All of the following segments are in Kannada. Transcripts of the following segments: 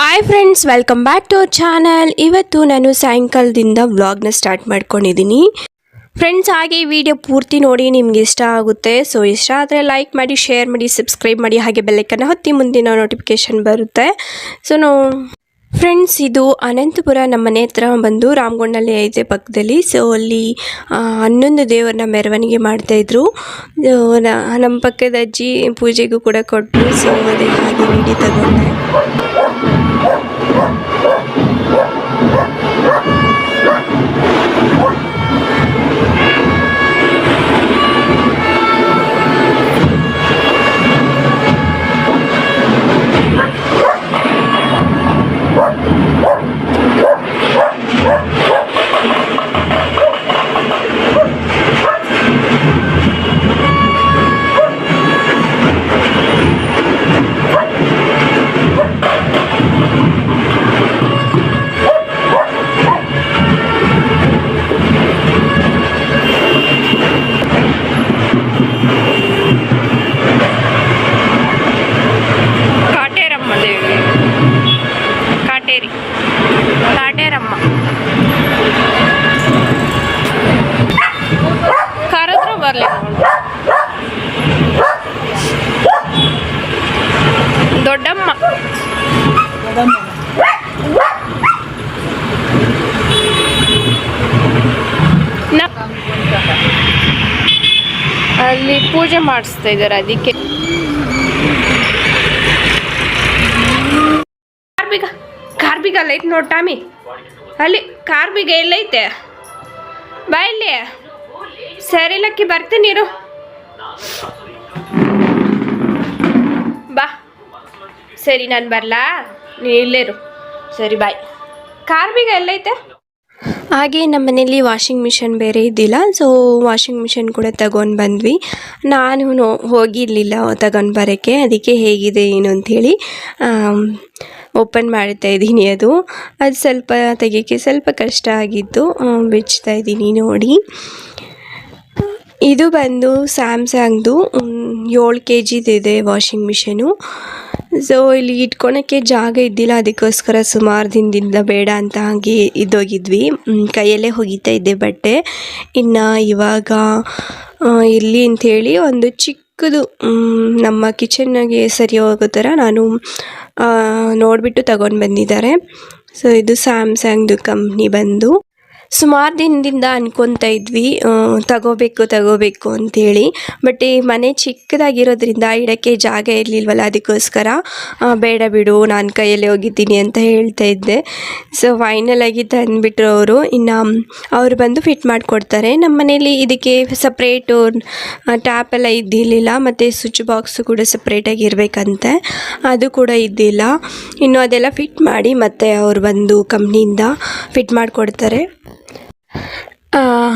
Hi friends, welcome back to our channel. ಇವತ್ತು ನಾನು ಸಾಯಂಕಾಲದಿಂದ ವ್ಲಾಗ್ನ ಸ್ಟಾರ್ಟ್ ಮಾಡ್ಕೊಂಡಿದ್ದೀನಿ ಫ್ರೆಂಡ್ಸ್. ಹಾಗೆ ಈ ವಿಡಿಯೋ ಪೂರ್ತಿ ನೋಡಿ, ನಿಮ್ಗೆ ಇಷ್ಟ ಆಗುತ್ತೆ. ಸೊ ಇಷ್ಟ ಆದರೆ ಲೈಕ್ ಮಾಡಿ, ಶೇರ್ ಮಾಡಿ, ಸಬ್ಸ್ಕ್ರೈಬ್ ಮಾಡಿ, ಹಾಗೆ ಬೆಲ್ಲೈಕನ್ನ ಒತ್ತಿ ಮುಂದಿನ ನೋಟಿಫಿಕೇಷನ್ ಬರುತ್ತೆ. ಸೊ ಫ್ರೆಂಡ್ಸ್, ಇದು ಅನಂತಪುರ ನಮ್ಮ ಮನೆ ಹತ್ರ ಬಂದು ರಾಮಗೊಂಡಲ್ಲಿ ಐತೆ ಪಕ್ಕದಲ್ಲಿ. ಸೊ ಅಲ್ಲಿ 11 ದೇವರನ್ನ ಮೆರವಣಿಗೆ ಮಾಡ್ತಾಯಿದ್ರು. ನಮ್ಮ ಪಕ್ಕದ ಅಜ್ಜಿ ಪೂಜೆಗೂ ಕೂಡ ಕೊಟ್ಟರು. ಸೊ ಅದೇ ಹಾಗೆ ವಿಡಿಯೋ ತಗೊಂಡೆ. ಕಾಟೇರಮ್ಮ ಕರೆದ್ರು ಬರಲಿ. ದೊಡ್ಡಮ್ಮ ಅಲ್ಲಿ ಪೂಜೆ ಮಾಡಿಸ್ತಾ ಇದ್ದಾರೆ. ಅದಕ್ಕೆ ಕಾರ್ಬಿಗ ಅಲ್ಲೈತೆ ನೋಡಿ ಟಾಮಿ, ಅಲ್ಲಿ ಕಾರ್ಬಿಗ ಎಲ್ಲೈತೆ ಬಾ ಇಲ್ಲಿ. ಸರಿ ಲಕ್ಕಿ, ಬರ್ತೀನಿ ಇರು, ಬಾ. ಸರಿ, ನಾನು ಬರಲಾ, ನೀ ಇಲ್ಲೇರು. ಸರಿ ಬಾಯ್. ಕಾರ್ಬಿಗ ಎಲ್ಲೈತೆ? ಹಾಗೆ ನಮ್ಮ ಮನೇಲಿ ವಾಷಿಂಗ್ ಮಿಷನ್ ಬೇರೆ ಇದ್ದಿಲ್ಲ. ಸೊ ವಾಷಿಂಗ್ ಮಿಷನ್ ಕೂಡ ತಗೊಂಡು ಬಂದ್ವಿ. ನಾನು ಹೋಗಿರಲಿಲ್ಲ ತಗೊಂಡು ಬರೋಕ್ಕೆ. ಅದಕ್ಕೆ ಹೇಗಿದೆ ಏನು ಅಂಥೇಳಿ ಓಪನ್ ಮಾಡ್ತಾ ಇದ್ದೀನಿ. ಅದು ಸ್ವಲ್ಪ ತೆಗಿಯೋಕ್ಕೆ ಸ್ವಲ್ಪ ಕಷ್ಟ ಆಗಿತ್ತು. ಬಿಚ್ತಾ ಇದ್ದೀನಿ ನೋಡಿ. ಇದು ಬಂದು ಸ್ಯಾಮ್ಸಂಗ್ದು 7 kgದಿದೆ ವಾಷಿಂಗ್ ಮಿಷನು. ಸೊ ಇಲ್ಲಿ ಇಟ್ಕೊಳಕ್ಕೆ ಜಾಗ ಇದ್ದಿಲ್ಲ. ಅದಕ್ಕೋಸ್ಕರ ಸುಮಾರು ದಿನದಿಂದ ಬೇಡ ಅಂತ ಹಾಗೆ ಇದ್ದೋಗಿದ್ವಿ. ಕೈಯಲ್ಲೇ ಒಗಿತಾ ಇದ್ದೆ ಬಟ್ಟೆ. ಇನ್ನು ಇವಾಗ ಇಲ್ಲಿ ಅಂಥೇಳಿ ಒಂದು ಚಿಕ್ಕದು ನಮ್ಮ ಕಿಚನ್ಗೆ ಸರಿ ಹೋಗೋ ಥರ ನಾನು ನೋಡಿಬಿಟ್ಟು ತಗೊಂಡು ಬಂದಿದ್ದಾರೆ. ಸೊ ಇದು ಸ್ಯಾಮ್ಸಂಗ್ದು ಕಂಪ್ನಿ ಬಂದು. ಸುಮಾರು ದಿನದಿಂದ ಅನ್ಕೊತಾ ಇದ್ವಿ ತಗೋಬೇಕು ಅಂಥೇಳಿ. ಬಟ್ ಈ ಮನೆ ಚಿಕ್ಕದಾಗಿರೋದ್ರಿಂದ ಇಡೋಕ್ಕೆ ಜಾಗ ಇರಲಿಲ್ವಲ್ಲ, ಅದಕ್ಕೋಸ್ಕರ ಬೇಡ ಬಿಡು, ನಾನು ಕೈಯಲ್ಲಿ ಹೋಗಿದ್ದೀನಿ ಅಂತ ಹೇಳ್ತಾ ಇದ್ದೆ. ಸೊ ಫೈನಲಾಗಿ ತಂದುಬಿಟ್ರು ಅವರು. ಇನ್ನು ಅವರು ಬಂದು ಫಿಟ್ ಮಾಡಿಕೊಡ್ತಾರೆ. ನಮ್ಮ ಮನೇಲಿ ಇದಕ್ಕೆ ಸಪ್ರೇಟು ಟ್ಯಾಪ್ ಎಲ್ಲ ಇದ್ದಿರಲಿಲ್ಲ, ಮತ್ತು ಸ್ವಿಚ್ ಬಾಕ್ಸು ಕೂಡ ಸಪ್ರೇಟಾಗಿ ಇರಬೇಕಂತೆ, ಅದು ಕೂಡ ಇದ್ದಿಲ್ಲ. ಇನ್ನು ಅದೆಲ್ಲ ಫಿಟ್ ಮಾಡಿ ಮತ್ತೆ ಅವರು ಬಂದು ಕಂಪ್ನಿಯಿಂದ ಫಿಟ್ ಮಾಡಿಕೊಡ್ತಾರೆ.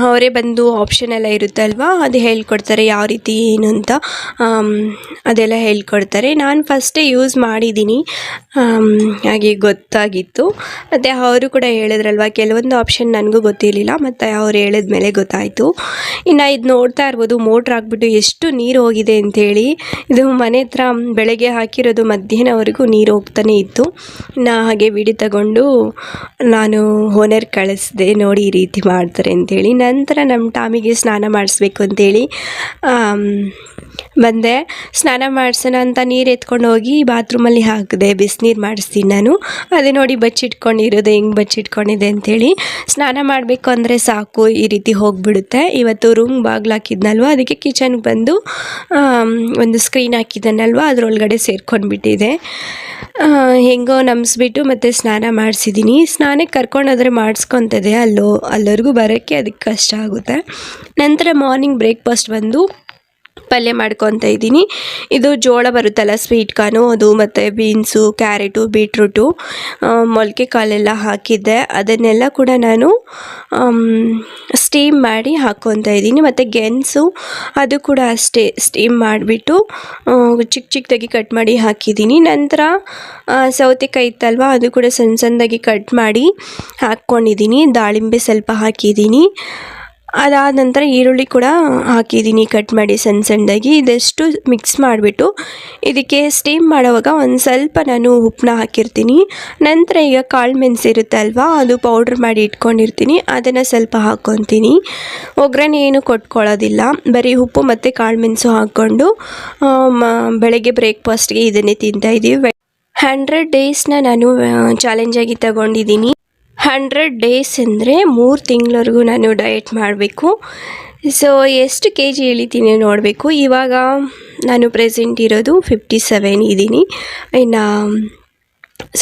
ಅವರೇ ಬಂದು ಆಪ್ಷನ್ ಎಲ್ಲ ಇರುತ್ತಲ್ವ, ಅದು ಹೇಳ್ಕೊಡ್ತಾರೆ ಯಾವ ರೀತಿ ಏನು ಅಂತ, ಅದೆಲ್ಲ ಹೇಳ್ಕೊಡ್ತಾರೆ. ನಾನು ಫಸ್ಟೇ ಯೂಸ್ ಮಾಡಿದ್ದೀನಿ, ಹಾಗೆ ಗೊತ್ತಾಗಿತ್ತು. ಮತ್ತು ಅವರು ಕೂಡ ಹೇಳಿದ್ರಲ್ವ, ಕೆಲವೊಂದು ಆಪ್ಷನ್ ನನಗೂ ಗೊತ್ತಿರಲಿಲ್ಲ, ಮತ್ತು ಅವ್ರು ಹೇಳಿದ್ಮೇಲೆ ಗೊತ್ತಾಯಿತು. ಇನ್ನು ಇದು ನೋಡ್ತಾ ಇರ್ಬೋದು, ಮೋಟ್ರ್ ಹಾಕ್ಬಿಟ್ಟು ಎಷ್ಟು ನೀರು ಹೋಗಿದೆ ಅಂಥೇಳಿ. ಇದು ಮನೆ ಹತ್ರ ಬೆಳಗ್ಗೆ ಹಾಕಿರೋದು, ಮಧ್ಯಾಹ್ನವರೆಗೂ ನೀರು ಹೋಗ್ತಾನೆ ಇತ್ತು. ಇನ್ನು ಹಾಗೆ ವಿಡಿಯೋ ತಗೊಂಡು ನಾನು ಓನರ್ ಕಳಿಸ್ದೆ, ನೋಡಿ ಈ ರೀತಿ ಮಾಡ್ತಾರೆ ಅಂಥೇಳಿ. ನಂತರ ನಮ್ಮ ಟಾಮಿಗೆ ಸ್ನಾನ ಮಾಡಿಸ್ಬೇಕು ಅಂಥೇಳಿ ಬಂದೆ. ಸ್ನಾನ ಮಾಡಿಸೋಣ ಅಂತ ನೀರು ಎತ್ಕೊಂಡು ಹೋಗಿ ಬಾತ್ರೂಮಲ್ಲಿ ಹಾಕಿದೆ. ಬಿಸಿನೀರು ಮಾಡಿಸ್ತೀನಿ ನಾನು. ಅದೇ ನೋಡಿ ಬಚ್ಚಿಟ್ಕೊಂಡಿರೋದು ಹೆಂಗೆ ಬಚ್ಚಿಟ್ಕೊಂಡಿದೆ ಅಂಥೇಳಿ. ಸ್ನಾನ ಮಾಡಬೇಕು ಅಂದರೆ ಸಾಕು, ಈ ರೀತಿ ಹೋಗಿಬಿಡುತ್ತೆ. ಇವತ್ತು ರೂಮ್ ಬಾಗಿಲು ಹಾಕಿದ್ನಲ್ವ, ಅದಕ್ಕೆ ಕಿಚನ್ಗೆ ಬಂದು ಒಂದು ಸ್ಕ್ರೀನ್ ಹಾಕಿದ್ದಾನಲ್ವ, ಅದರೊಳಗಡೆ ಸೇರ್ಕೊಂಡ್ಬಿಟ್ಟಿದೆ. ಹೆಂಗೋ ನಂಬಿಸ್ಬಿಟ್ಟು ಮತ್ತೆ ಸ್ನಾನ ಮಾಡಿಸಿದ್ದೀನಿ. ಸ್ನಾನಕ್ಕೆ ಕರ್ಕೊಂಡೋದ್ರೆ ಮಾಡಿಸ್ಕೊತದೆ, ಅಲ್ಲಿವರೆಗೂ ಬರೋಕ್ಕೆ ಅದಕ್ಕೆ ಕಷ್ಟ ಆಗುತ್ತೆ. ನಂತರ ಮಾರ್ನಿಂಗ್ ಬ್ರೇಕ್ಫಾಸ್ಟ್ ಬಂದು ಪಲ್ಯ ಮಾಡ್ಕೊತ ಇದ್ದೀನಿ. ಇದು ಜೋಳ ಬರುತ್ತಲ್ಲ, ಸ್ವೀಟ್ ಕಾರ್ನು, ಅದು ಮತ್ತು ಬೀನ್ಸು, ಕ್ಯಾರೆಟು, ಬೀಟ್ರೂಟು, ಮೊಳಕೆ ಕಾಳೆಲ್ಲ ಹಾಕಿದ್ದೆ. ಅದನ್ನೆಲ್ಲ ಕೂಡ ನಾನು ಸ್ಟೀಮ್ ಮಾಡಿ ಹಾಕ್ಕೊತಾ ಇದ್ದೀನಿ. ಮತ್ತು ಗೆಣಸು ಅದು ಕೂಡ ಅಷ್ಟೇ ಸ್ಟೀಮ್ ಮಾಡಿಬಿಟ್ಟು ಚಿಕ್ಕದಾಗಿ ಕಟ್ ಮಾಡಿ ಹಾಕಿದ್ದೀನಿ. ನಂತರ ಸೌತೆಕಾಯಿ ಇತ್ತಲ್ವ, ಅದು ಕೂಡ ಸಣ್ಣದಾಗಿ ಕಟ್ ಮಾಡಿ ಹಾಕ್ಕೊಂಡಿದ್ದೀನಿ. ದಾಳಿಂಬೆ ಸ್ವಲ್ಪ ಹಾಕಿದ್ದೀನಿ. ಅದಾದ ನಂತರ ಈರುಳ್ಳಿ ಕೂಡ ಹಾಕಿದ್ದೀನಿ ಕಟ್ ಮಾಡಿ ಸಣ್ಣದಾಗಿ. ಇದಷ್ಟು ಮಿಕ್ಸ್ ಮಾಡಿಬಿಟ್ಟು ಇದಕ್ಕೆ ಸ್ಟೀಮ್ ಮಾಡುವಾಗ ಒಂದು ಸ್ವಲ್ಪ ನಾನು ಉಪ್ಪನ್ನ ಹಾಕಿರ್ತೀನಿ. ನಂತರ ಈಗ ಕಾಳು ಮೆಣಸು ಇರುತ್ತೆ ಅಲ್ವಾ, ಅದು ಪೌಡ್ರ್ ಮಾಡಿ ಇಟ್ಕೊಂಡಿರ್ತೀನಿ, ಅದನ್ನು ಸ್ವಲ್ಪ ಹಾಕ್ಕೊತೀನಿ. ಒಗ್ಗರಣೆ ಏನು ಕೊಟ್ಕೊಳ್ಳೋದಿಲ್ಲ, ಬರೀ ಉಪ್ಪು ಮತ್ತು ಕಾಳು ಮೆಣಸು ಹಾಕ್ಕೊಂಡು ಬೆಳಗ್ಗೆ ಬ್ರೇಕ್ಫಾಸ್ಟ್ಗೆ ಇದನ್ನೇ ತಿಂತಾಯಿದ್ದೀವಿ. 100 ಡೇಸ್ನ ನಾನು ಚಾಲೆಂಜಾಗಿ ತಗೊಂಡಿದ್ದೀನಿ. 100 ಡೇಸ್ ಅಂದರೆ 3 ತಿಂಗಳವರೆಗೂ ನಾನು ಡಯಟ್ ಮಾಡಬೇಕು. ಸೊ ಎಷ್ಟು ಕೆ ಜಿ ಇಳಿತೀನಿ ನೋಡಬೇಕು. ಇವಾಗ ನಾನು ಪ್ರೆಸೆಂಟ್ ಇರೋದು 57 ಇದ್ದೀನಿ, ಇನ್ನು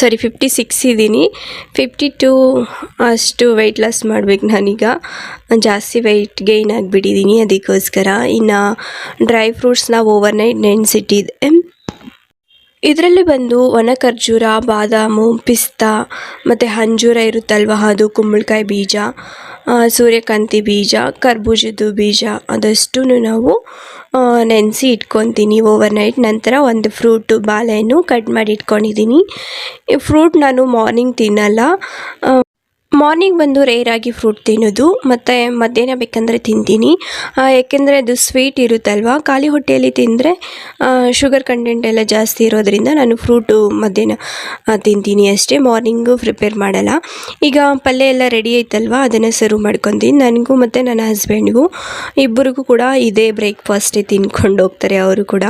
56 ಇದ್ದೀನಿ. 52 ಅಷ್ಟು ವೆಯ್ಟ್ ಲಾಸ್ ಮಾಡಬೇಕು ನಾನೀಗ. ಜಾಸ್ತಿ ವೆಯ್ಟ್ ಗೈನ್ ಆಗಿಬಿಟ್ಟಿದ್ದೀನಿ, ಅದಕ್ಕೋಸ್ಕರ. ಇನ್ನು ಡ್ರೈ ಫ್ರೂಟ್ಸ್ನ ಓವರ್ನೈಟ್ ನೆನೆಸಿಟ್ಟಿದ್ದೆ. ಇದರಲ್ಲಿ ಬಂದು ಒಣ ಖರ್ಜೂರ, ಬಾದಾಮು, ಪಿಸ್ತಾ ಮತ್ತು ಅಂಜೂರ ಇರುತ್ತಲ್ವ, ಅದು, ಕುಂಬಳಕಾಯಿ ಬೀಜ, ಸೂರ್ಯಕಾಂತಿ ಬೀಜ, ಕರ್ಬೂಜದ್ದು ಬೀಜ ಅದಷ್ಟು ನಾವು ನೆನೆಸಿ ಇಟ್ಕೊತೀನಿ ಓವರ್ನೈಟ್. ನಂತರ ಒಂದು ಫ್ರೂಟು, ಬಾಳೆಹಣ್ಣು ಕಟ್ ಮಾಡಿ ಇಟ್ಕೊಂಡಿದ್ದೀನಿ. ಈ ಫ್ರೂಟ್ ನಾನು ಮಾರ್ನಿಂಗ್ ತಿನ್ನಲ್ಲ. ಮಾರ್ನಿಂಗ್ ಬಂದು ರೇರಾಗಿ ಫ್ರೂಟ್ ತಿನ್ನೋದು, ಮತ್ತು ಮಧ್ಯಾಹ್ನ ಬೇಕಂದರೆ ತಿಂತೀನಿ. ಏಕೆಂದರೆ ಅದು ಸ್ವೀಟ್ ಇರುತ್ತಲ್ವ, ಖಾಲಿ ಹೊಟ್ಟೆಯಲ್ಲಿ ತಿಂದರೆ ಶುಗರ್ ಕಂಟೆಂಟ್ ಎಲ್ಲ ಜಾಸ್ತಿ ಇರೋದರಿಂದ ನಾನು ಫ್ರೂಟು ಮಧ್ಯಾಹ್ನ ತಿಂತೀನಿ ಅಷ್ಟೇ, ಮಾರ್ನಿಂಗು ಪ್ರಿಪೇರ್ ಮಾಡಲ್ಲ. ಈಗ ಪಲ್ಯ ಎಲ್ಲ ರೆಡಿ ಆಯ್ತಲ್ವ, ಅದನ್ನು ಸರ್ವ್ ಮಾಡ್ಕೊತೀನಿ. ನನಗೂ ಮತ್ತು ನನ್ನ ಹಸ್ಬೆಂಡ್ಗೂ ಇಬ್ಬರಿಗೂ ಕೂಡ ಇದೇ ಬ್ರೇಕ್ಫಾಸ್ಟೇ ತಿನ್ಕೊಂಡು ಹೋಗ್ತಾರೆ ಅವರು ಕೂಡ.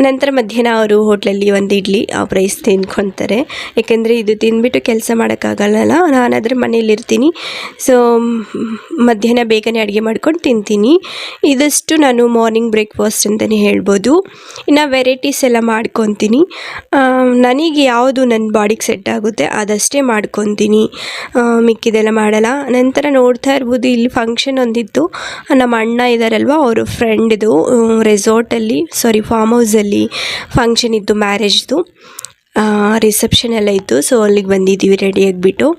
ನಂತರ ಮಧ್ಯಾಹ್ನ ಅವರು ಹೋಟ್ಲಲ್ಲಿ ಒಂದು ಇಡ್ಲಿ ರೈಸ್ ತಿನ್ಕೊತಾರೆ, ಏಕೆಂದರೆ ಇದು ತಿಂದ್ಬಿಟ್ಟು ಕೆಲಸ ಮಾಡೋಕ್ಕಾಗಲ್ಲ. ನಾನಾದರೆ ಮನೇಲಿರ್ತೀನಿ, ಸೊ ಮಧ್ಯಾಹ್ನ ಬೇಗನೆ ಅಡುಗೆ ಮಾಡ್ಕೊಂಡು ತಿಂತೀನಿ. ಇದಷ್ಟು ನಾನು ಮಾರ್ನಿಂಗ್ ಬ್ರೇಕ್ಫಾಸ್ಟ್ ಅಂತಲೇ ಹೇಳ್ಬೋದು. ಇನ್ನು ವೆರೈಟೀಸ್ ಎಲ್ಲ ಮಾಡ್ಕೊತೀನಿ. ನನಗೆ ಯಾವುದು ನನ್ನ ಬಾಡಿಗೆ ಸೆಟ್ ಆಗುತ್ತೆ ಅದಷ್ಟೇ ಮಾಡ್ಕೊತೀನಿ, ಮಿಕ್ಕಿದೆಲ್ಲ ಮಾಡಲ್ಲ. ನಂತರ ನೋಡ್ತಾ ಇರ್ಬೋದು, ಇಲ್ಲಿ ಫಂಕ್ಷನ್ ಒಂದಿತ್ತು. ನಮ್ಮ ಅಣ್ಣ ಇದ್ದಾರಲ್ವ, ಅವರು ಫ್ರೆಂಡ್ದು ಫಾರ್ಮ್ ಹೌಸಲ್ಲಿ ಫಂಕ್ಷನ್ ಇತ್ತು, ಮ್ಯಾರೇಜ್ದು ರಿಸೆಪ್ಷನ್ ಎಲ್ಲ ಇತ್ತು. ಸೊ ಅಲ್ಲಿಗೆ ಬಂದಿದ್ದೀವಿ ರೆಡಿ ಆಗಿಬಿಟ್ಟು.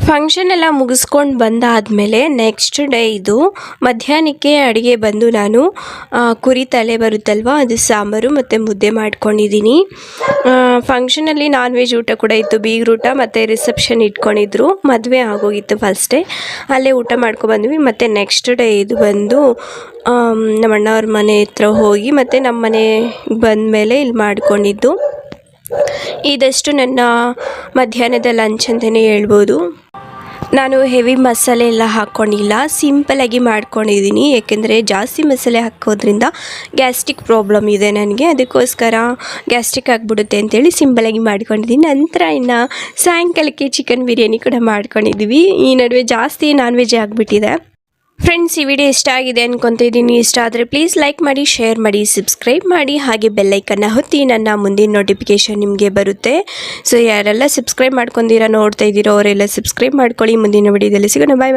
ಫಂಕ್ಷನ್ ಎಲ್ಲ ಮುಗಿಸ್ಕೊಂಡು ಬಂದಾದಮೇಲೆ ನೆಕ್ಸ್ಟ್ ಡೇ ಇದು ಮಧ್ಯಾಹ್ನಕ್ಕೆ ಅಡುಗೆ ಬಂದು ನಾನು ಕುರಿ ತಲೆ ಬರುತ್ತಲ್ವ ಅದು ಸಾಂಬಾರು ಮತ್ತು ಮುದ್ದೆ ಮಾಡ್ಕೊಂಡಿದ್ದೀನಿ. ಫಂಕ್ಷನಲ್ಲಿ ನಾನ್ ವೆಜ್ ಊಟ ಕೂಡ ಇತ್ತು, ಬೀಗ್ರೂಟ ಮತ್ತು ರಿಸೆಪ್ಷನ್ ಇಟ್ಕೊಂಡಿದ್ರು. ಮದುವೆ ಆಗೋಗಿತ್ತು ಫಸ್ಟ್ ಡೇ, ಅಲ್ಲೇ ಊಟ ಮಾಡ್ಕೊಬಂದ್ವಿ. ಮತ್ತು ನೆಕ್ಸ್ಟ್ ಡೇ ಇದು ಬಂದು ನಮ್ಮ ಅಣ್ಣವ್ರ ಮನೆ ಹತ್ರ ಹೋಗಿ ಮತ್ತು ನಮ್ಮ ಮನೆ ಬಂದಮೇಲೆ ಇಲ್ಲಿ ಮಾಡ್ಕೊಂಡಿದ್ದು. ಇದಷ್ಟು ನನ್ನ ಮಧ್ಯಾಹ್ನದ ಲಂಚ್ ಅಂತಲೇ ಹೇಳ್ಬೋದು. ನಾನು ಹೆವಿ ಮಸಾಲೆ ಎಲ್ಲ ಹಾಕ್ಕೊಂಡಿಲ್ಲ, ಸಿಂಪಲಾಗಿ ಮಾಡ್ಕೊಂಡಿದ್ದೀನಿ. ಏಕೆಂದರೆ ಜಾಸ್ತಿ ಮಸಾಲೆ ಹಾಕೋದ್ರಿಂದ ಗ್ಯಾಸ್ಟ್ರಿಕ್ ಪ್ರಾಬ್ಲಮ್ ಇದೆ ನನಗೆ, ಅದಕ್ಕೋಸ್ಕರ ಗ್ಯಾಸ್ಟ್ರಿಕ್ ಆಗಿಬಿಡುತ್ತೆ ಅಂತೇಳಿ ಸಿಂಪಲಾಗಿ ಮಾಡ್ಕೊಂಡಿದ್ದೀನಿ. ನಂತರ ಇನ್ನು ಸಾಯಂಕಾಲಕ್ಕೆ ಚಿಕನ್ ಬಿರಿಯಾನಿ ಕೂಡ ಮಾಡ್ಕೊಂಡಿದ್ವಿ. ಈ ನಡುವೆ ಜಾಸ್ತಿ ನಾನ್ ವೆಜ್ ಆಗಿಬಿಟ್ಟಿದೆ. ಫ್ರೆಂಡ್ಸ್, ಈ ವಿಡಿಯೋ ಇಷ್ಟ ಆಗಿದೆ ಅನ್ಕೊತಿದ್ದೀನಿ. ಇಷ್ಟ ಆದರೆ ಪ್ಲೀಸ್ ಲೈಕ್ ಮಾಡಿ, ಶೇರ್ ಮಾಡಿ, ಸಬ್ಸ್ಕ್ರೈಬ್ ಮಾಡಿ, ಹಾಗೆ ಬೆಲ್ಲೈಕನ್ನ ಒತ್ತಿ. ನನ್ನ ಮುಂದಿನ ನೋಟಿಫಿಕೇಷನ್ ನಿಮಗೆ ಬರುತ್ತೆ. ಸೊ ಯಾರೆಲ್ಲ ಸಬ್ಸ್ಕ್ರೈಬ್ ಮಾಡ್ಕೊಂಡಿರೋ ನೋಡ್ತಾ ಇದ್ದೀರೋ ಅವರೆಲ್ಲ ಸಬ್ಸ್ಕ್ರೈಬ್ ಮಾಡ್ಕೊಳ್ಳಿ. ಮುಂದಿನ ವಿಡಿಯೋದಲ್ಲಿ ಸಿಗೋಣ. ಬಾಯ್ ಬಾಯ್.